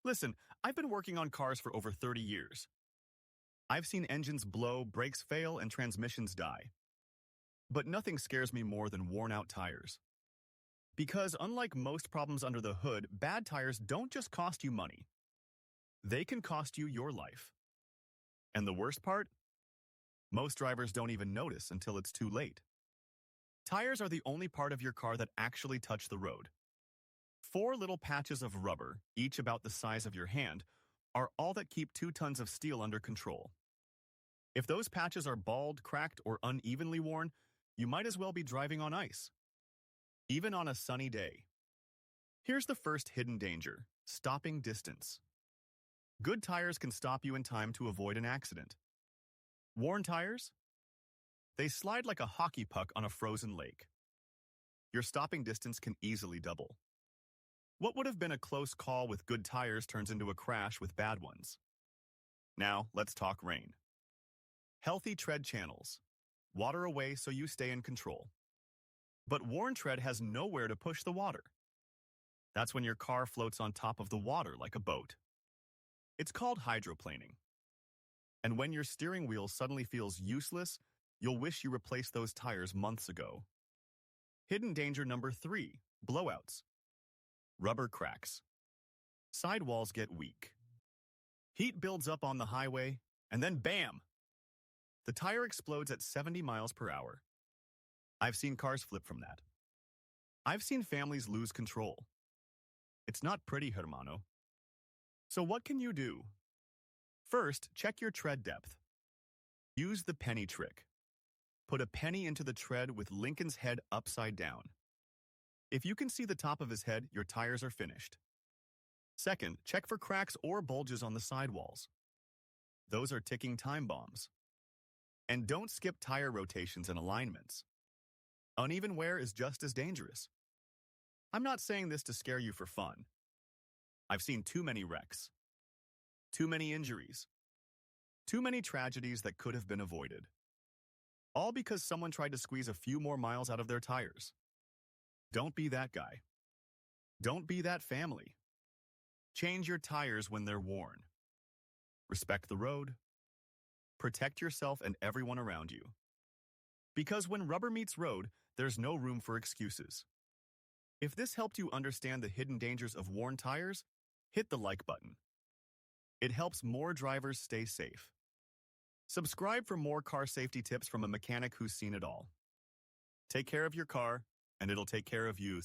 Listen, I've been working on cars for over 30 years. I've seen engines blow, brakes fail, and transmissions die. But nothing scares me more than worn-out tires. Because unlike most problems under the hood, bad tires don't just cost you money. They can cost you your life. And the worst part? Most drivers don't even notice until it's too late. Tires are the only part of your car that actually touch the road. 4 little patches of rubber, each about the size of your hand, are all that keep 2 tons of steel under control. If those patches are bald, cracked, or unevenly worn, you might as well be driving on ice. Even on a sunny day. Here's the first hidden danger: stopping distance. Good tires can stop you in time to avoid an accident. Worn tires? They slide like a hockey puck on a frozen lake. Your stopping distance can easily double. What would have been a close call with good tires turns into a crash with bad ones. Now, let's talk rain. Healthy tread channels. Water away so you stay in control. But worn tread has nowhere to push the water. That's when your car floats on top of the water like a boat. It's called hydroplaning. And when your steering wheel suddenly feels useless, you'll wish you replaced those tires months ago. Hidden danger number 3, blowouts. Rubber cracks. Sidewalls get weak. Heat builds up on the highway, and then bam! The tire explodes at 70 miles per hour. I've seen cars flip from that. I've seen families lose control. It's not pretty, hermano. So what can you do? First, check your tread depth. Use the penny trick. Put a penny into the tread with Lincoln's head upside down. If you can see the top of his head, your tires are finished. Second, check for cracks or bulges on the sidewalls. Those are ticking time bombs. And don't skip tire rotations and alignments. Uneven wear is just as dangerous. I'm not saying this to scare you for fun. I've seen too many wrecks. Too many injuries. Too many tragedies that could have been avoided. All because someone tried to squeeze a few more miles out of their tires. Don't be that guy. Don't be that family. Change your tires when they're worn. Respect the road. Protect yourself and everyone around you. Because when rubber meets road, there's no room for excuses. If this helped you understand the hidden dangers of worn tires, hit the like button. It helps more drivers stay safe. Subscribe for more car safety tips from a mechanic who's seen it all. Take care of your car, and it'll take care of you.